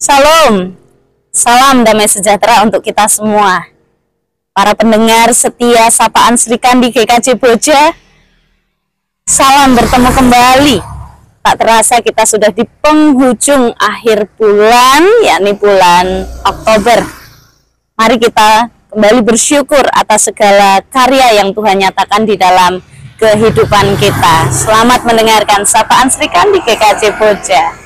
Shalom, salam damai sejahtera untuk kita semua. Para pendengar setia Sapaan Sri Kandi GKJ Boja, salam bertemu kembali. Tak terasa kita sudah di penghujung akhir bulan, yakni bulan Oktober. Mari kita kembali bersyukur atas segala karya yang Tuhan nyatakan di dalam kehidupan kita. Selamat mendengarkan Sapaan Sri Kandi GKJ Boja.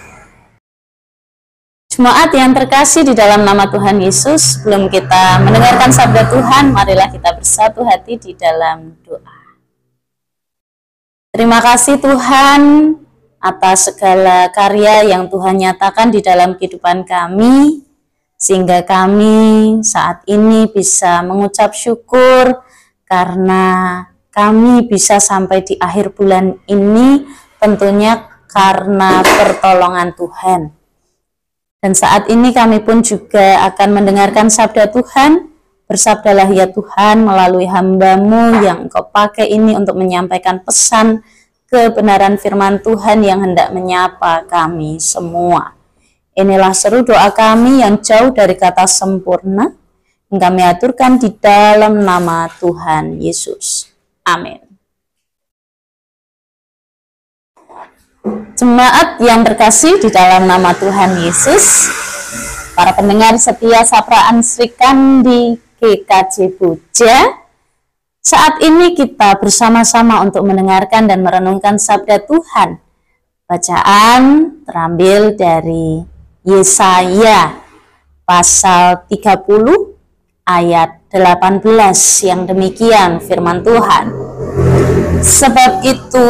Jemaat yang terkasih di dalam nama Tuhan Yesus, sebelum kita mendengarkan sabda Tuhan, marilah kita bersatu hati di dalam doa. Terima kasih Tuhan atas segala karya yang Tuhan nyatakan di dalam kehidupan kami, sehingga kami saat ini bisa mengucap syukur karena kami bisa sampai di akhir bulan ini, tentunya karena pertolongan Tuhan. Dan saat ini kami pun juga akan mendengarkan sabda Tuhan. Bersabdalah ya Tuhan melalui hamba-Mu yang Engkau pakai ini untuk menyampaikan pesan kebenaran firman Tuhan yang hendak menyapa kami semua. Inilah seru doa kami yang jauh dari kata sempurna, yang kami aturkan di dalam nama Tuhan Yesus. Amin. Jemaat yang terkasih di dalam nama Tuhan Yesus, para pendengar setia Sapaan Sri Kandi GKJ Boja, saat ini kita bersama-sama untuk mendengarkan dan merenungkan sabda Tuhan. Bacaan terambil dari Yesaya pasal 30 ayat 18 yang demikian firman Tuhan. Sebab itu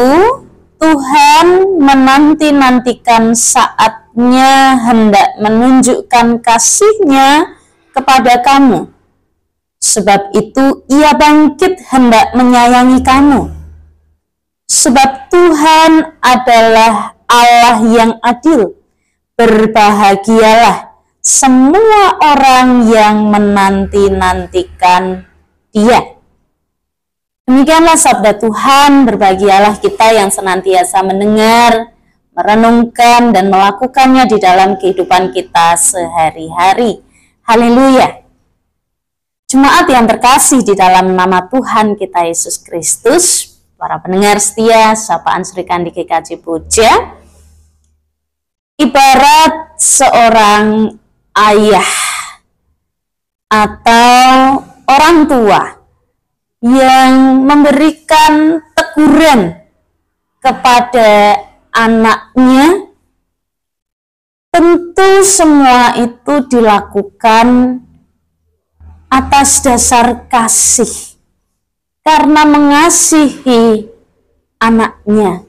Tuhan menanti-nantikan saatnya hendak menunjukkan kasih-Nya kepada kamu. Sebab itu Ia bangkit hendak menyayangi kamu. Sebab Tuhan adalah Allah yang adil. Berbahagialah semua orang yang menanti-nantikan Dia. Demikianlah sabda Tuhan, berbahagialah kita yang senantiasa mendengar, merenungkan, dan melakukannya di dalam kehidupan kita sehari-hari. Haleluya. Jemaat yang terkasih di dalam nama Tuhan kita Yesus Kristus, para pendengar setia Sapaan Sri Kandi GKJ Boja, ibarat seorang ayah atau orang tua yang memberikan teguran kepada anaknya, tentu semua itu dilakukan atas dasar kasih, karena mengasihi anaknya.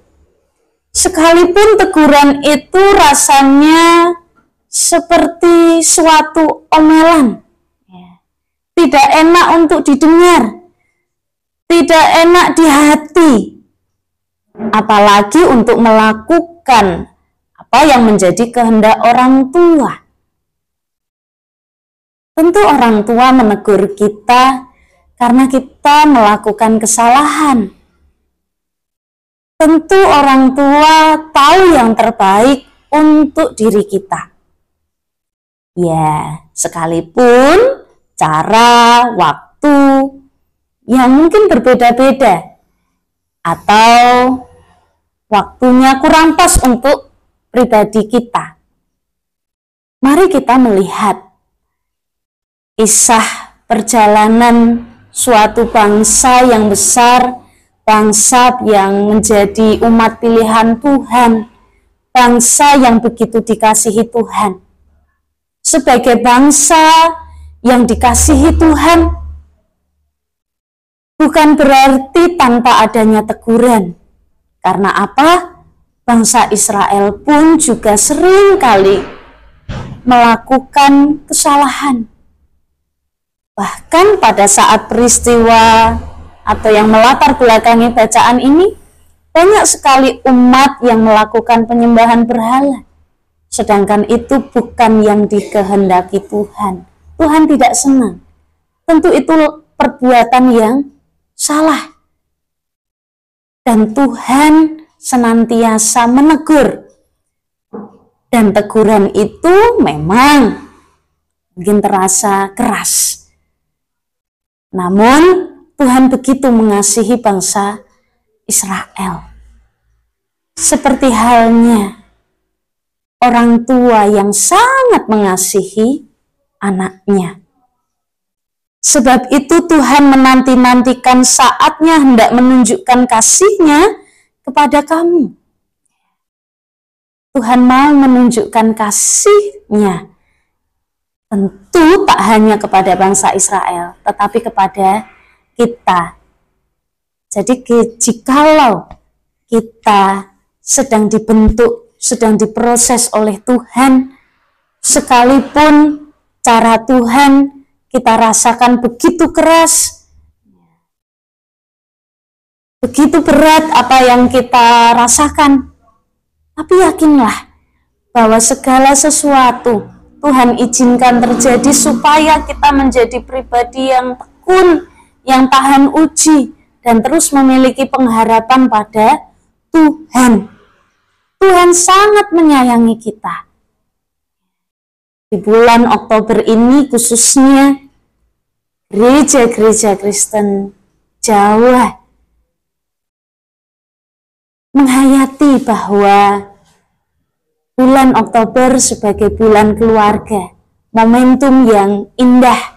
Sekalipun teguran itu rasanya seperti suatu omelan, tidak enak untuk didengar, tidak enak di hati, apalagi untuk melakukan apa yang menjadi kehendak orang tua. Tentu orang tua menegur kita karena kita melakukan kesalahan. Tentu orang tua tahu yang terbaik untuk diri kita. Ya, sekalipun cara, waktu yang mungkin berbeda-beda, atau waktunya kurang pas untuk pribadi kita. Mari kita melihat kisah perjalanan suatu bangsa yang besar, bangsa yang menjadi umat pilihan Tuhan, bangsa yang begitu dikasihi Tuhan. Sebagai bangsa yang dikasihi Tuhan, bukan berarti tanpa adanya teguran. Karena apa? Bangsa Israel pun juga sering kali melakukan kesalahan. Bahkan pada saat peristiwa atau yang melatar belakangi bacaan ini, banyak sekali umat yang melakukan penyembahan berhala. Sedangkan itu bukan yang dikehendaki Tuhan. Tuhan tidak senang. Tentu itu perbuatan yang salah. Dan Tuhan senantiasa menegur. Dan teguran itu memang mungkin terasa keras. Namun Tuhan begitu mengasihi bangsa Israel. Seperti halnya orang tua yang sangat mengasihi anaknya. Sebab itu Tuhan menanti-nantikan saatnya hendak menunjukkan kasih-Nya kepada kamu. Tuhan mau menunjukkan kasih-Nya. Tentu tak hanya kepada bangsa Israel, tetapi kepada kita. Jadi jikalau kita sedang dibentuk, sedang diproses oleh Tuhan, sekalipun cara Tuhan kita rasakan begitu keras, begitu berat apa yang kita rasakan, tapi yakinlah bahwa segala sesuatu Tuhan izinkan terjadi supaya kita menjadi pribadi yang tekun, yang tahan uji, dan terus memiliki pengharapan pada Tuhan. Tuhan sangat menyayangi kita. Di bulan Oktober ini khususnya gereja-gereja Kristen Jawa menghayati bahwa bulan Oktober sebagai bulan keluarga, momentum yang indah,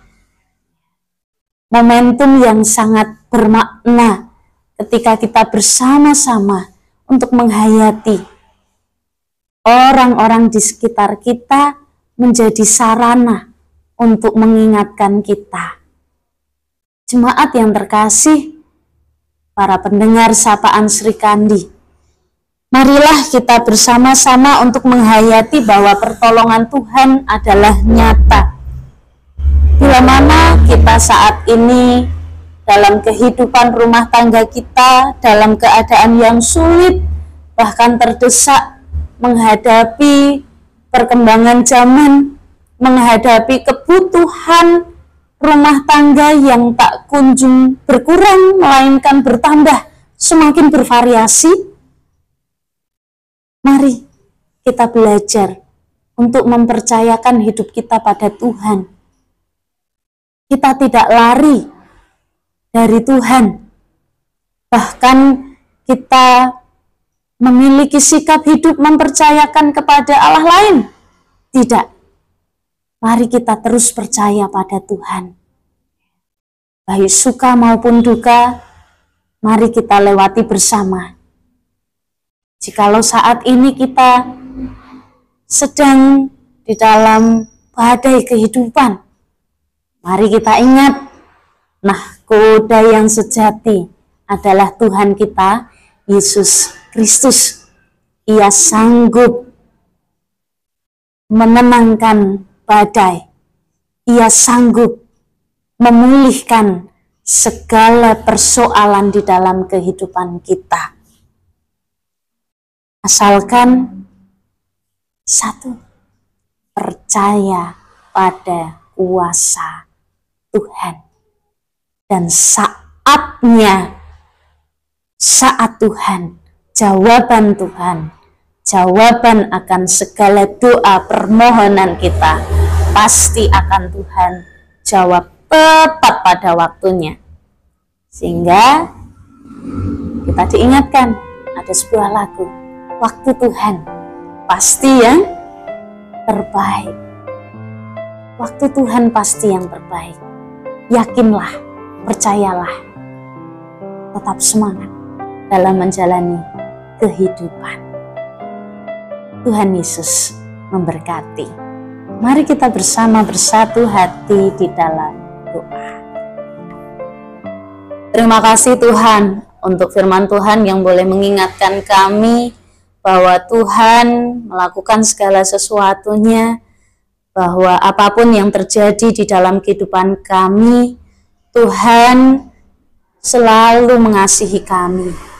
momentum yang sangat bermakna ketika kita bersama-sama untuk menghayati orang-orang di sekitar kita menjadi sarana untuk mengingatkan kita. Jemaat yang terkasih, para pendengar sapaan Sri Kandi, marilah kita bersama-sama untuk menghayati bahwa pertolongan Tuhan adalah nyata. Bila mana kita saat ini dalam kehidupan rumah tangga kita, dalam keadaan yang sulit, bahkan terdesak, menghadapi perkembangan zaman, menghadapi kebutuhan rumah tangga yang tak kunjung berkurang, melainkan bertambah, semakin bervariasi, mari kita belajar untuk mempercayakan hidup kita pada Tuhan. Kita tidak lari dari Tuhan, bahkan kita memiliki sikap hidup mempercayakan kepada Allah lain. Tidak. Mari kita terus percaya pada Tuhan. Baik suka maupun duka, mari kita lewati bersama. Jikalau saat ini kita sedang di dalam badai kehidupan, mari kita ingat, nahkoda yang sejati adalah Tuhan kita, Yesus Kristus. Ia sanggup menenangkan badai. Ia sanggup memulihkan segala persoalan di dalam kehidupan kita. Asalkan satu, percaya pada kuasa Tuhan. Dan saatnya, saat Tuhan, jawaban Tuhan, jawaban akan segala doa permohonan kita, pasti akan Tuhan jawab tepat pada waktunya. Sehingga kita diingatkan, ada sebuah lagu, waktu Tuhan pasti yang terbaik. Waktu Tuhan pasti yang terbaik. Yakinlah, percayalah, tetap semangat dalam menjalani kehidupan. Tuhan Yesus memberkati. Mari kita bersama bersatu hati di dalam doa. Terima kasih Tuhan untuk firman Tuhan yang boleh mengingatkan kami bahwa Tuhan melakukan segala sesuatunya, bahwa apapun yang terjadi di dalam kehidupan kami, Tuhan selalu mengasihi kami.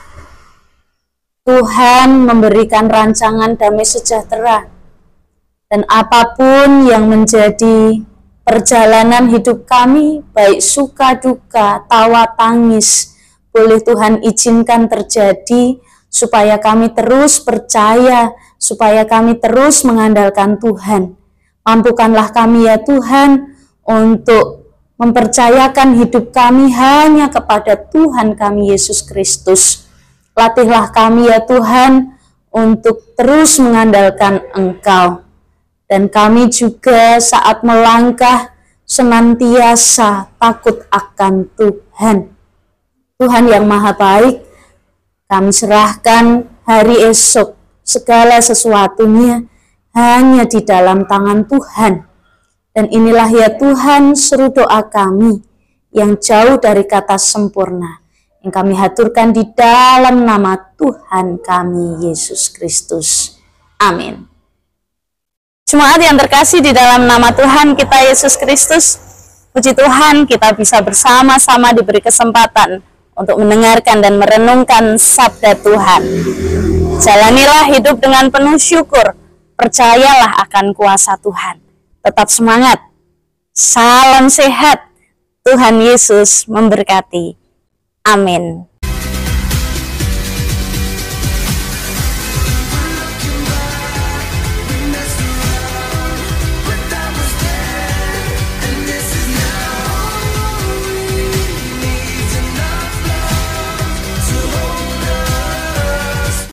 Tuhan memberikan rancangan damai sejahtera, dan apapun yang menjadi perjalanan hidup kami, baik suka duka, tawa tangis, boleh Tuhan izinkan terjadi supaya kami terus percaya, supaya kami terus mengandalkan Tuhan. Mampukanlah kami ya Tuhan untuk mempercayakan hidup kami hanya kepada Tuhan kami Yesus Kristus. Latihlah kami ya Tuhan untuk terus mengandalkan Engkau. Dan kami juga saat melangkah senantiasa takut akan Tuhan. Tuhan yang Maha Baik, kami serahkan hari esok segala sesuatunya hanya di dalam tangan Tuhan. Dan inilah ya Tuhan seru doa kami yang jauh dari kata sempurna, yang kami haturkan di dalam nama Tuhan kami Yesus Kristus. Amin. Jemaat yang terkasih di dalam nama Tuhan kita Yesus Kristus, puji Tuhan kita bisa bersama-sama diberi kesempatan untuk mendengarkan dan merenungkan sabda Tuhan. Jalanilah hidup dengan penuh syukur, percayalah akan kuasa Tuhan. Tetap semangat, salam sehat, Tuhan Yesus memberkati. Amin.